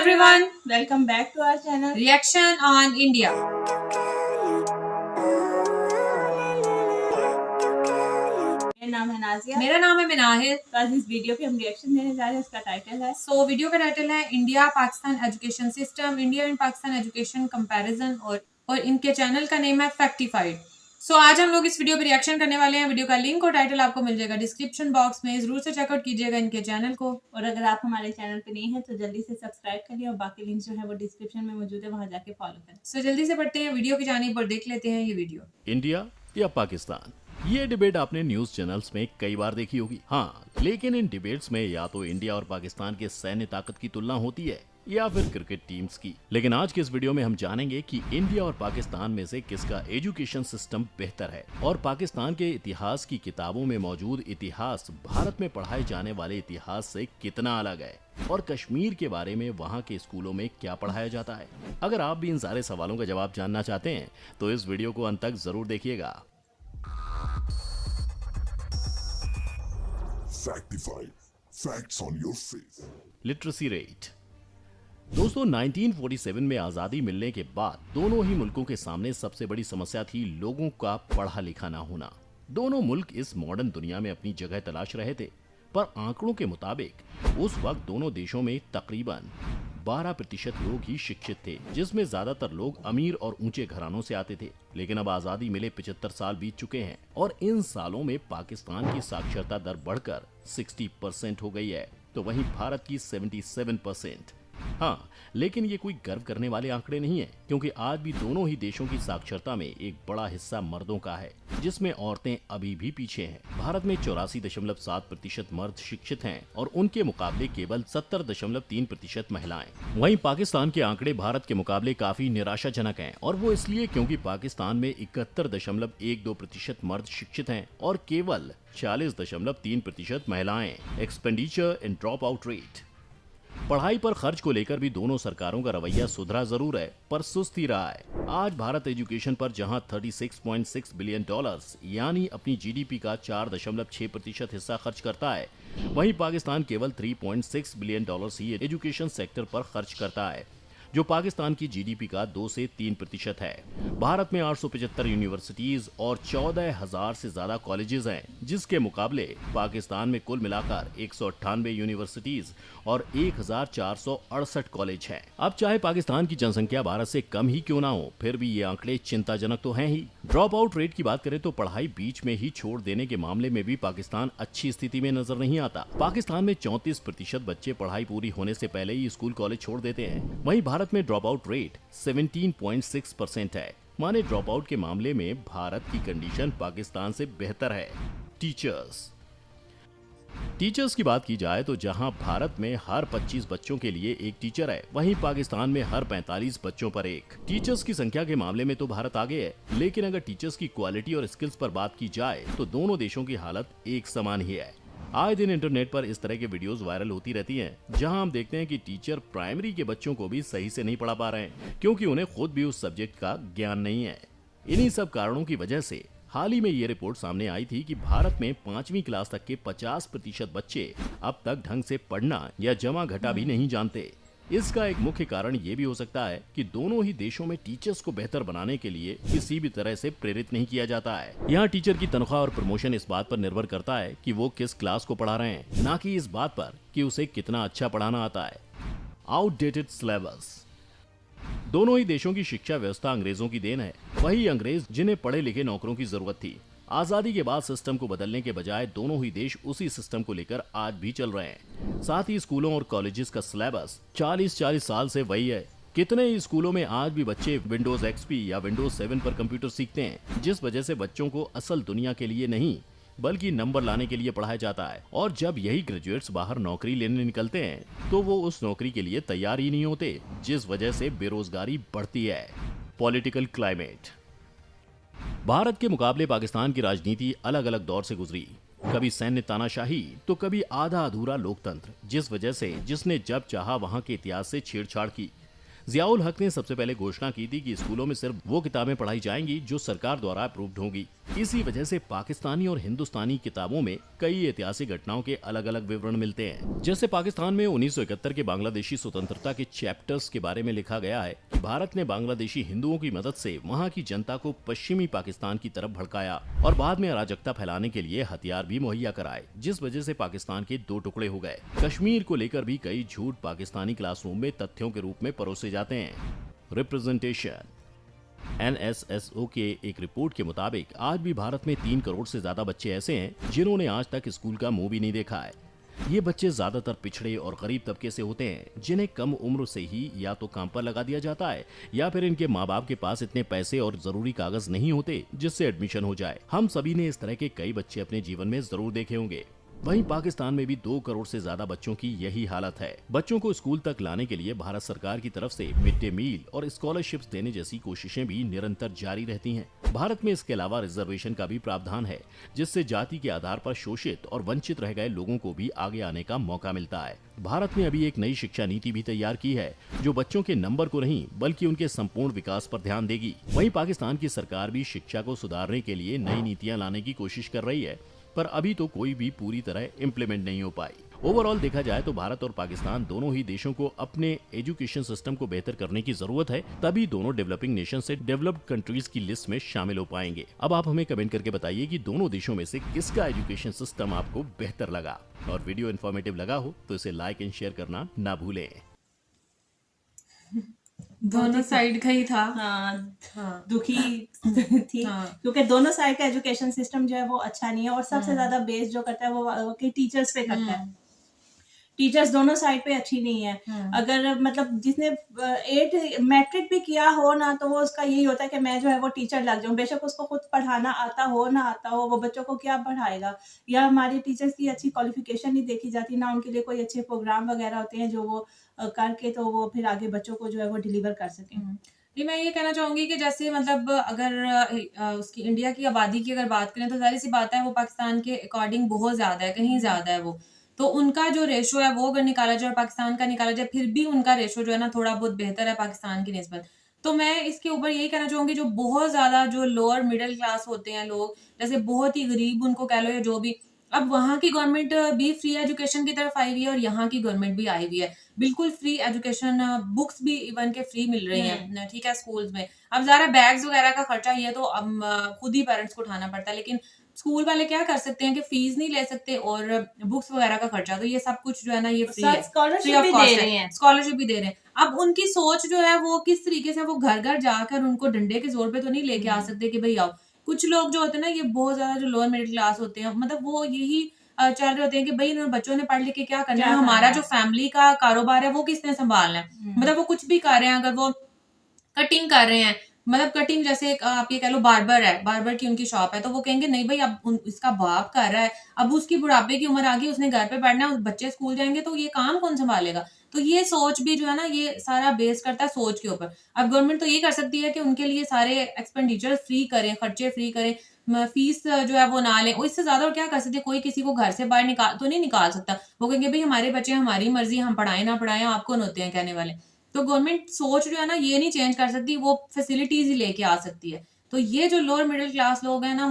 everyone, welcome back to our channel reaction on India. मेरा नाम है नाजिया। मेरा नाम है मिनाहिल। तो आज इस वीडियो पे हम रिएक्शन देने जा रहे हैं। इसका टाइटल है वीडियो का टाइटल है India Pakistan education system, India and Pakistan education comparison और इनके चैनल का नेम है फैक्टिफाइड। आज हम लोग इस वीडियो पे रिएक्शन करने वाले हैं। वीडियो का लिंक और टाइटल आपको मिल जाएगा डिस्क्रिप्शन बॉक्स में, जरूर से चेकआउट कीजिएगा इनके चैनल को। और अगर आप हमारे चैनल पे नहीं है तो जल्दी से सब्सक्राइब करिए और बाकी लिंक जो है वो डिस्क्रिप्शन में मौजूद है, वहां जाके फॉलो करें। जल्दी से बढ़ते हैं वीडियो की जानिब और देख लेते हैं ये वीडियो। इंडिया या पाकिस्तान, ये डिबेट आपने न्यूज चैनल्स में कई बार देखी होगी। हाँ, लेकिन इन डिबेट्स में या तो इंडिया और पाकिस्तान के सैन्य ताकत की तुलना होती है या फिर क्रिकेट टीम्स की। लेकिन आज के इस वीडियो में हम जानेंगे कि इंडिया और पाकिस्तान में से किसका एजुकेशन सिस्टम बेहतर है और पाकिस्तान के इतिहास की किताबों में मौजूद इतिहास भारत में पढ़ाए जाने वाले इतिहास से कितना अलग है और कश्मीर के बारे में वहाँ के स्कूलों में क्या पढ़ाया जाता है। अगर आप भी इन सारे सवालों का जवाब जानना चाहते हैं तो इस वीडियो को अंत तक जरूर देखिएगा। Factified. Facts on your face. Literacy rate. दोस्तों, 1947 में आजादी मिलने के बाद दोनों ही मुल्कों के सामने सबसे बड़ी समस्या थी लोगों का पढ़ा लिखा ना होना। दोनों मुल्क इस मॉडर्न दुनिया में अपनी जगह तलाश रहे थे, पर आंकड़ों के मुताबिक उस वक्त दोनों देशों में तकरीबन 12% लोग ही शिक्षित थे, जिसमें ज्यादातर लोग अमीर और ऊंचे घरानों से आते थे। लेकिन अब आजादी मिले 75 साल बीत चुके हैं और इन सालों में पाकिस्तान की साक्षरता दर बढ़कर 60% हो गई है, तो वहीं भारत की 77%। हाँ, लेकिन ये कोई गर्व करने वाले आंकड़े नहीं है, क्योंकि आज भी दोनों ही देशों की साक्षरता में एक बड़ा हिस्सा मर्दों का है, जिसमें औरतें अभी भी पीछे हैं। भारत में 84.7% मर्द शिक्षित हैं और उनके मुकाबले केवल 70.3% महिलाएं। वहीं पाकिस्तान के आंकड़े भारत के मुकाबले काफी निराशाजनक हैं, और वो इसलिए क्योंकि पाकिस्तान में 71.12% मर्द शिक्षित हैं और केवल 40.3% महिलाएं। Expenditure in drop out rate. पढ़ाई पर खर्च को लेकर भी दोनों सरकारों का रवैया सुधरा जरूर है, पर सुस्त ही रहा है। आज भारत एजुकेशन पर जहां $36.6 बिलियन यानी अपनी जीडीपी का 4.6% हिस्सा खर्च करता है, वहीं पाकिस्तान केवल $3.6 बिलियन ही एजुकेशन सेक्टर पर खर्च करता है, जो पाकिस्तान की जीडीपी का 2 से 3% है। भारत में 875 यूनिवर्सिटीज और 14,000 से ज्यादा कॉलेजेस हैं, जिसके मुकाबले पाकिस्तान में कुल मिलाकर 198 यूनिवर्सिटीज और 1,468 कॉलेज हैं। अब चाहे पाकिस्तान की जनसंख्या भारत से कम ही क्यों ना हो, फिर भी ये आंकड़े चिंताजनक तो हैं ही। ड्रॉप आउट रेट की बात करें तो पढ़ाई बीच में ही छोड़ देने के मामले में भी पाकिस्तान अच्छी स्थिति में नजर नहीं आता। पाकिस्तान में 34% बच्चे पढ़ाई पूरी होने से पहले ही स्कूल कॉलेज छोड़ देते हैं। वहीं भारत में ड्रॉप आउट रेट 17.6% है। माने ड्रॉप आउट के मामले में भारत की कंडीशन पाकिस्तान से बेहतर है। टीचर्स की बात की जाए तो जहां भारत में हर 25 बच्चों के लिए एक टीचर है, वहीं पाकिस्तान में हर 45 बच्चों पर एक। टीचर्स की संख्या के मामले में तो भारत आगे है, लेकिन अगर टीचर्स की क्वालिटी और स्किल्स पर बात की जाए तो दोनों देशों की हालत एक समान ही है। आए दिन इंटरनेट पर इस तरह के वीडियोस वायरल होती रहती हैं, जहां हम देखते हैं कि टीचर प्राइमरी के बच्चों को भी सही से नहीं पढ़ा पा रहे हैं, क्योंकि उन्हें खुद भी उस सब्जेक्ट का ज्ञान नहीं है। इन्हीं सब कारणों की वजह से हाल ही में ये रिपोर्ट सामने आई थी कि भारत में 5वीं क्लास तक के 50% बच्चे अब तक ढंग से पढ़ना या जमा घटा भी नहीं जानते। इसका एक मुख्य कारण ये भी हो सकता है कि दोनों ही देशों में टीचर्स को बेहतर बनाने के लिए किसी भी तरह से प्रेरित नहीं किया जाता है। यहाँ टीचर की तनख्वाह और प्रमोशन इस बात पर निर्भर करता है कि वो किस क्लास को पढ़ा रहे हैं, ना कि इस बात पर कि उसे कितना अच्छा पढ़ाना आता है। Outdated syllabus. दोनों ही देशों की शिक्षा व्यवस्था अंग्रेजों की देन है। वही अंग्रेज जिन्हें पढ़े लिखे नौकरों की जरूरत थी। आजादी के बाद सिस्टम को बदलने के बजाय दोनों ही देश उसी सिस्टम को लेकर आज भी चल रहे हैं। साथ ही स्कूलों और कॉलेजेस का सिलेबस 40 साल से वही है। कितने ही स्कूलों में आज भी बच्चे विंडोज XP या विंडोज 7 पर कंप्यूटर सीखते हैं, जिस वजह से बच्चों को असल दुनिया के लिए नहीं बल्कि नंबर लाने के लिए पढ़ाया जाता है। और जब यही ग्रेजुएट्स बाहर नौकरी लेने निकलते हैं तो वो उस नौकरी के लिए तैयार ही नहीं होते, जिस वजह से बेरोजगारी बढ़ती है। Political climate. भारत के मुकाबले पाकिस्तान की राजनीति अलग अलग दौर से गुजरी। कभी सैन्य तानाशाही तो कभी आधा अधूरा लोकतंत्र, जिस वजह से जिसने जब चाहा वहां के इतिहास से छेड़छाड़ की। जियाउल हक ने सबसे पहले घोषणा की थी कि स्कूलों में सिर्फ वो किताबें पढ़ाई जाएंगी जो सरकार द्वारा अप्रूव्ड होंगी। इसी वजह से पाकिस्तानी और हिंदुस्तानी किताबों में कई ऐतिहासिक घटनाओं के अलग अलग विवरण मिलते हैं। जैसे पाकिस्तान में 1971 के बांग्लादेशी स्वतंत्रता के चैप्टर्स के बारे में लिखा गया है कि भारत ने बांग्लादेशी हिंदुओं की मदद से वहां की जनता को पश्चिमी पाकिस्तान की तरफ भड़काया और बाद में अराजकता फैलाने के लिए हथियार भी मुहैया कराए, जिस वजह से पाकिस्तान के 2 टुकड़े हो गए। कश्मीर को लेकर भी कई झूठ पाकिस्तानी क्लासरूम में तथ्यों के रूप में परोसे जाते हैं। रिप्रेजेंटेशन। NSSO के एक रिपोर्ट के मुताबिक आज भी भारत में 3 करोड़ से ज्यादा बच्चे ऐसे हैं जिन्होंने आज तक स्कूल का मुंह भी नहीं देखा है। ये बच्चे ज्यादातर पिछड़े और गरीब तबके से होते हैं, जिन्हें कम उम्र से ही या तो काम पर लगा दिया जाता है या फिर इनके माँ बाप के पास इतने पैसे और जरूरी कागज नहीं होते जिससे एडमिशन हो जाए। हम सभी ने इस तरह के कई बच्चे अपने जीवन में जरूर देखे होंगे। वहीं पाकिस्तान में भी 2 करोड़ से ज्यादा बच्चों की यही हालत है। बच्चों को स्कूल तक लाने के लिए भारत सरकार की तरफ से मिड डे मील और स्कॉलरशिप्स देने जैसी कोशिशें भी निरंतर जारी रहती हैं। भारत में इसके अलावा रिजर्वेशन का भी प्रावधान है, जिससे जाति के आधार पर शोषित और वंचित रह गए लोगों को भी आगे आने का मौका मिलता है। भारत ने अभी एक नई शिक्षा नीति भी तैयार की है, जो बच्चों के नंबर को नहीं बल्कि उनके संपूर्ण विकास पर ध्यान देगी। वहीं पाकिस्तान की सरकार भी शिक्षा को सुधारने के लिए नई नीतियां लाने की कोशिश कर रही है, पर अभी तो कोई भी पूरी तरह इम्प्लीमेंट नहीं हो पाई। ओवरऑल देखा जाए तो भारत और पाकिस्तान दोनों ही देशों को अपने एजुकेशन सिस्टम को बेहतर करने की जरूरत है, तभी दोनों डेवलपिंग नेशन से डेवलप्ड कंट्रीज की लिस्ट में शामिल हो पाएंगे। अब आप हमें कमेंट करके बताइए कि दोनों देशों में से किसका एजुकेशन सिस्टम आपको बेहतर लगा, और वीडियो इन्फॉर्मेटिव लगा हो तो इसे लाइक एंड शेयर करना ना भूलें। दोनों साइड का ही था। हाँ, दुखी थी क्योंकि दोनों साइड का एजुकेशन सिस्टम जो है वो अच्छा नहीं है और सबसे ज्यादा बेस जो करता है वो कि टीचर्स पे करता है। टीचर्स दोनों साइड पे अच्छी नहीं है। अगर मतलब जिसने 8 मैट्रिक भी किया हो ना, तो वो उसका यही होता है कि मैं जो है वो टीचर लग जाऊं। बेशक उसको खुद पढ़ाना आता हो ना आता हो, वो बच्चों को क्या पढ़ाएगा। या हमारी टीचर्स की अच्छी क्वालिफिकेशन नहीं देखी जाती ना, उनके लिए कोई अच्छे प्रोग्राम वगैरह होते हैं जो वो करके तो वो फिर आगे बच्चों को जो है वो डिलीवर कर सकें। जी, मैं ये कहना चाहूंगी कि जैसे मतलब अगर उसकी इंडिया की आबादी की अगर बात करें तो जाहिर सी बात है वो पाकिस्तान के अकॉर्डिंग बहुत ज्यादा है, कहीं ज्यादा है वो। तो उनका जो रेशो है वो अगर निकाला जाए और पाकिस्तान का निकाला जाए, फिर भी उनका रेशो जो है ना थोड़ा बहुत बेहतर है पाकिस्तान की निस्बत। तो मैं इसके ऊपर यही कहना चाहूंगी, जो बहुत ज्यादा जो लोअर मिडिल क्लास होते हैं लोग, जैसे बहुत ही गरीब उनको कह लो या जो भी, अब वहाँ की गवर्नमेंट भी फ्री एजुकेशन की तरफ आई हुई है और यहाँ की गवर्नमेंट भी आई हुई है। बिल्कुल फ्री एजुकेशन, बुक्स भी इवन के फ्री मिल रही हैं, ठीक है, स्कूल्स में। अब ज़रा बैग्स वगैरह का खर्चा ये तो अब खुद ही पेरेंट्स को उठाना पड़ता है, लेकिन स्कूल वाले क्या कर सकते हैं कि फीस नहीं ले सकते और बुक्स वगैरह का खर्चा, तो ये सब कुछ जो है ना ये फ्री है, स्कॉलरशिप भी दे रहे हैं। स्कॉलरशिप भी दे रहे हैं। अब उनकी सोच जो है वो किस तरीके से, वो घर घर जाकर उनको डंडे के जोर पे तो नहीं लेके आ सकते कि भाई आओ। कुछ लोग जो होते हैं ना, ये बहुत ज्यादा जो लोअर मिडिल क्लास होते हैं, मतलब वो यही चल रहे होते हैं कि भाई इन्होंने बच्चों ने पढ़ लिख के क्या करना है, हमारा जो फैमिली का कारोबार है वो किसने संभालना है। मतलब वो कुछ भी कर रहे हैं, अगर वो कटिंग कर रहे हैं, मतलब कटिंग जैसे आप ये कह लो बार्बर है, बार्बर की उनकी शॉप है, तो वो कहेंगे नहीं भाई अब इसका बाप कर रहा है, अब उसकी बुढ़ापे की उम्र आ गई, उसने घर पे पढ़ना है, बच्चे स्कूल जाएंगे तो ये काम कौन संभालेगा। तो ये सोच भी जो है ना ये सारा बेस करता है सोच के ऊपर। अब गवर्नमेंट तो ये कर सकती है कि उनके लिए सारे एक्सपेंडिचर फ्री करें, खर्चे फ्री करें, फीस जो है वो ना लें, और इससे ज्यादा और क्या कर सकते हैं। कोई किसी को घर से बाहर नहीं निकाल सकता। वो कहेंगे भाई हमारे बच्चे हमारी मर्जी, हम पढ़ाएं ना पढ़ाएं, आप कौन होते हैं कहने वाले। तो गवर्नमेंट सोच जो है ना ये नहीं चेंज कर सकती, वो फैसिलिटीज ही लेके आ सकती है। तो ये जो लोअर मिडिल क्लास लोग हैं ना,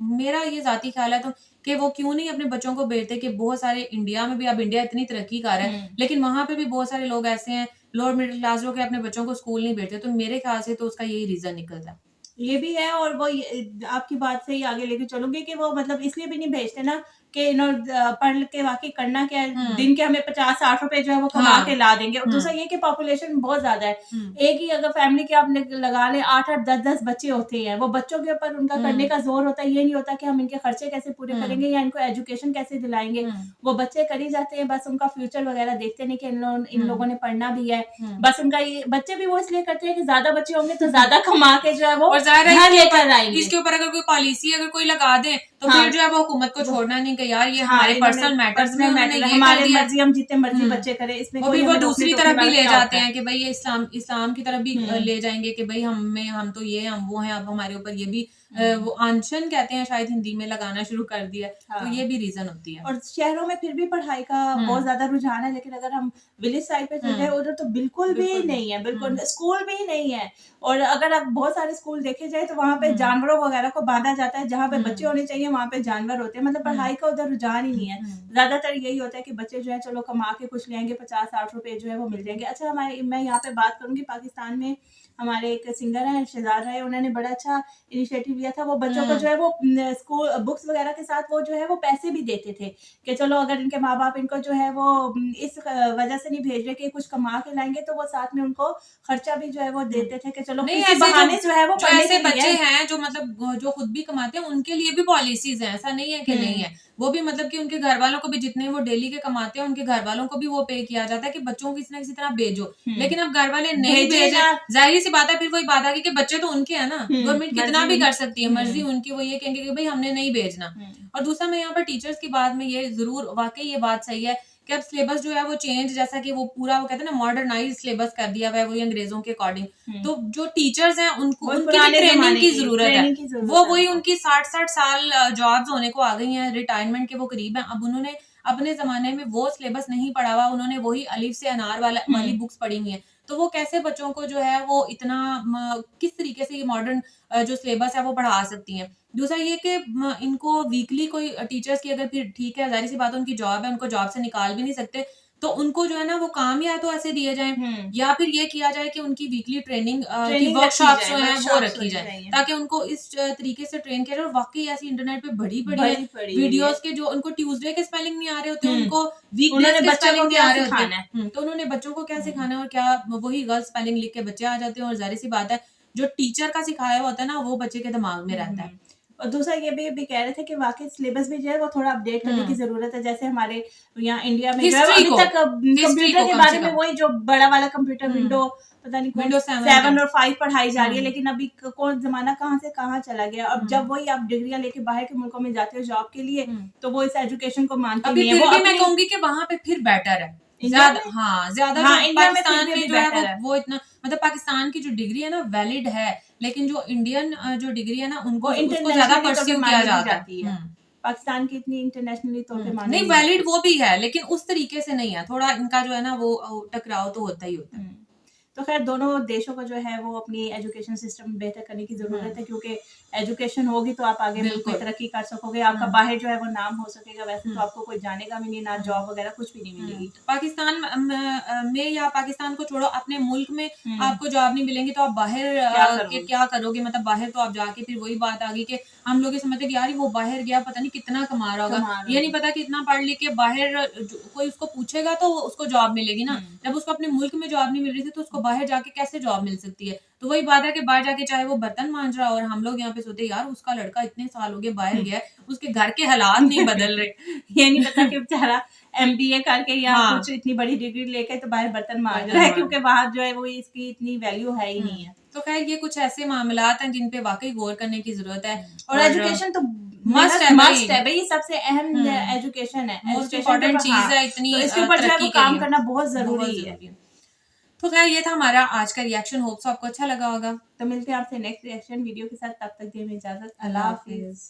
मेरा ये जाती ख्याल है तो कि वो क्यों नहीं अपने बच्चों को भेजते, कि बहुत सारे इंडिया में भी, अब इंडिया इतनी तरक्की कर रहा है लेकिन वहां पे भी बहुत सारे लोग ऐसे हैं लोअर मिडिल क्लास जो कि अपने बच्चों को स्कूल नहीं भेजते। तो मेरे ख्याल से तो उसका यही रीजन निकलता है। ये भी है, और वो आपकी बात से ही आगे लेके चलूंगी कि वो मतलब इसलिए भी नहीं भेजते ना कि इन्होंने पढ़ के वाकई करना क्या है, दिन के हमें 50-60 रुपए जो है वो कमा के ला देंगे। और दूसरा ये कि पॉपुलेशन बहुत ज्यादा है, एक ही अगर फैमिली के आप लगा ले 8-8, 10-10 बच्चे होते हैं, वो बच्चों के ऊपर उनका करने का जोर होता है। ये नहीं होता कि हम इनके खर्चे कैसे पूरे करेंगे या इनको एजुकेशन कैसे दिलाएंगे। वो बच्चे करी जाते हैं, बस उनका फ्यूचर वगैरह देखते नहीं कि इन लोगों ने पढ़ना भी है। बस उनका ये बच्चे भी वो इसलिए करते हैं कि ज्यादा बच्चे होंगे तो ज्यादा कमा के जो है वो लेकर आएंगे। इसके ऊपर अगर कोई पॉलिसी अगर कोई लगा दे तो फिर जो है वो हुकूमत को छोड़ना नहीं कि यार ये हमारे पर्सनल मैटर्स में हमारी मर्जी, हम जितने मर्जी बच्चे करें, इसमें कोई वो दूसरी तरफ भी ले जाते हैं कि भाई ये इस्लाम की तरफ भी ले जाएंगे कि भाई हम तो ये हम वो हैं, अब हमारे ऊपर ये भी वो अनशन कहते हैं शायद हिंदी में, लगाना शुरू कर दिया है। तो हाँ। ये भी रीजन होती है। और शहरों में फिर भी पढ़ाई का बहुत ज्यादा रुझान है, लेकिन अगर हम विलेज साइड पे चलते हैं उधर तो बिल्कुल भी बिल्कुल नहीं है, बिल्कुल स्कूल भी नहीं है। और अगर आप बहुत सारे स्कूल देखे जाए तो वहाँ पे जानवरों वगैरह को बांधा जाता है, जहाँ पे बच्चे होने चाहिए वहाँ पे जानवर होते हैं। मतलब पढ़ाई का उधर रुझान ही नहीं है। ज्यादातर यही होता है कि बच्चे जो है चलो कमा के कुछ लेंगे, 50-60 रुपए जो है वो मिल जाएंगे। अच्छा, मैं यहाँ पे बात करूंगी पाकिस्तान में हमारे एक सिंगर है शहजाद है, उन्होंने बड़ा अच्छा इनिशिएटिव लिया था। वो बच्चों को जो है वो स्कूल बुक्स वगैरह के साथ वो जो है वो पैसे भी देते थे कि चलो अगर इनके माँ बाप इनको जो है वो इस वजह से नहीं भेज रहे कि कुछ कमा के लाएंगे, तो वो साथ में उनको खर्चा भी जो है वो देते थे कि चलो नहीं, किसी ऐसे बहाने जो है वो जो पढ़ने ऐसे के लिए बच्चे हैं जो मतलब जो खुद भी कमाते हैं उनके लिए भी पॉलिसीज हैं, ऐसा नहीं है कि नहीं है। वो भी मतलब कि उनके घर वालों को भी जितने वो डेली के कमाते हैं उनके घर वालों को भी वो पे किया जाता है कि बच्चों को किसी ना किसी तरह भेजो। लेकिन अब घर वाले नहीं भेजे भेजे, ना। जाहिर सी बात है फिर वही बात आ गई कि बच्चे तो उनके हैं ना, गवर्नमेंट कितना मर्जी भी कर सकती है, मर्जी उनकी, वो ये कहेंगे कि भाई हमने नहीं भेजना। और दूसरा मैं यहाँ पर टीचर्स की बात में ये जरूर वाकई ये बात सही है कि अब सिलेबस जो है वो चेंज, जैसा कि वो पूरा वो कहते हैं ना मॉडर्नाइज सिलेबस कर दिया हुआ है वही अंग्रेजों के अकॉर्डिंग। तो जो टीचर्स हैं उनको वही उनकी भी पुराने ट्रेनिंग जमाने की की जरूरत है। ट्रेनिंग की जरूरत वो है वही उनको। उनकी 60-60 साल जॉब्स होने को आ गई हैं, रिटायरमेंट के वो करीब हैं। अब उन्होंने अपने जमाने में वो सिलेबस नहीं पढ़ा हुआ, उन्होंने वही अलिफ से अनार वाली बुक्स पढ़ी हुई हैं। तो वो कैसे बच्चों को जो है वो इतना किस तरीके से ये मॉडर्न जो सिलेबस है वो पढ़ा सकती हैं। दूसरा ये कि इनको वीकली कोई टीचर्स की अगर फिर ठीक है, जाहिर सी बात है उनकी जॉब है, उनको जॉब से निकाल भी नहीं सकते, तो उनको जो है ना वो काम या तो ऐसे दिए जाएं या फिर ये किया जाए कि उनकी वीकली ट्रेनिंग की ट्रेनिंग रखी वर्कशॉप्स जाए, जो हैं वो workshops रखी होनी जाए चाहिए। ताकि उनको इस तरीके से ट्रेन किया जाए। और वाकई ऐसी इंटरनेट पे बड़ी बड़ी वीडियोस के जो उनको ट्यूसडे के स्पेलिंग नहीं आ रहे होते, उनको वीकडेज उन्होंने के बच्चों को स्पेलिंग नहीं क्या आ रहे सिखाना है। होते। तो उन्होंने बच्चों को क्या सिखाना है और क्या, वही गलत स्पेलिंग लिख के बच्चे आ जाते हैं। और जाहिर सी बात है जो टीचर का सिखाया हुआ होता है ना वो बच्चे के दिमाग में रहता है। और दूसरा ये भी कह रहे थे कि वाकई सिलेबस भी जो है वो थोड़ा अपडेट करने की जरूरत है। जैसे हमारे यहाँ इंडिया में जो है हिस्ट्री अभी को, तक हिस्ट्री कंप्यूटर को के कम बारे से में कम। वही जो बड़ा वाला कंप्यूटर विंडो पता नहीं Windows 7 और 5 पढ़ाई जा रही है, लेकिन अभी कौन जमाना कहाँ से कहाँ चला गया। अब जब वही आप डिग्रियां लेके बाहर के मुल्कों में जाते हो जॉब के लिए, तो वो इस एजुकेशन को मानते अभी नहीं है। फिर वो भी मैं अपनी कहूंगी कि वहाँ पे फिर बेटर है इंडिया ज्यादा। में? ज्यादा हाँ, जो इंडिया में पाकिस्तान फिर भी में जो है बेटर है। वो इतना मतलब पाकिस्तान की जो डिग्री है ना वैलिड है, लेकिन जो इंडियन जो डिग्री है ना उनको वो उसको ज्यादा इंटरनेशनली तौर पे परस्यू किया मानी जाता जाती है। है। पाकिस्तान की इतनी इंटरनेशनली तौर पे मानी नहीं, नहीं वैलिड जाती। वो भी है लेकिन उस तरीके से नहीं है, थोड़ा इनका जो है ना वो टकराव तो होता ही होता है। तो खैर दोनों देशों को जो है वो अपनी एजुकेशन सिस्टम बेहतर करने की जरूरत है, क्योंकि एजुकेशन होगी तो आप आगे मुल्क बिल्कुल। में तरक्की कर सकोगे, आपका बाहर जो है वो नाम हो सकेगा। वैसे तो आपको कोई जानेगा भी नहीं, ना जॉब वगैरह कुछ भी नहीं मिलेगी। पाकिस्तान में या पाकिस्तान को छोड़ो अपने मुल्क में आपको जॉब नहीं मिलेंगी तो आप बाहर क्या करोगे। मतलब बाहर तो आप जाके फिर वही बात आ गई कि हम लोग ये समझते कि यार वो बाहर गया पता नहीं कितना कमा रहा होगा, ये नहीं पता कि इतना पढ़ लिख के बाहर कोई उसको पूछेगा तो उसको जॉब मिलेगी ना। जब उसको अपने मुल्क में जॉब नहीं मिल रही थी तो उसको बाहर जाके कैसे जॉब मिल सकती है। तो वही बात है कि बाहर जाके चाहे वो बर्तन मांज रहा और हम लोग यहाँ पे सोते यार उसका लड़का इतने साल हो गए बाहर गया है, उसके घर के हालात नहीं बदल रहे। ये नहीं पता कि बेचारा MBA करके या हाँ। कुछ इतनी बड़ी डिग्री लेके तो बाहर बर्तन मांज रहा है, क्योंकि वहां जो है वो इसकी इतनी वैल्यू है ही नहीं है। तो खैर ये कुछ ऐसे मामलात हैं जिन पे वाकई गौर करने की जरूरत है। और एजुकेशन तो मस्ट है मस्ट है भाई, सबसे अहम एजुकेशन है, मोस्ट Education इम्पोर्टेंट पे, चीज हाँ, है इतनी तो इसके ऊपर जो है वो तरक्की के काम लिए। करना बहुत जरूरी बहुत है। है। तो खैर ये था हमारा आज का रिएक्शन, होप्स आपको अच्छा लगा होगा। तो मिलते हैं आपसे नेक्स्ट रिएक्शन वीडियो के साथ, तब तक दें इजाजत। अल्लाह हाफिज।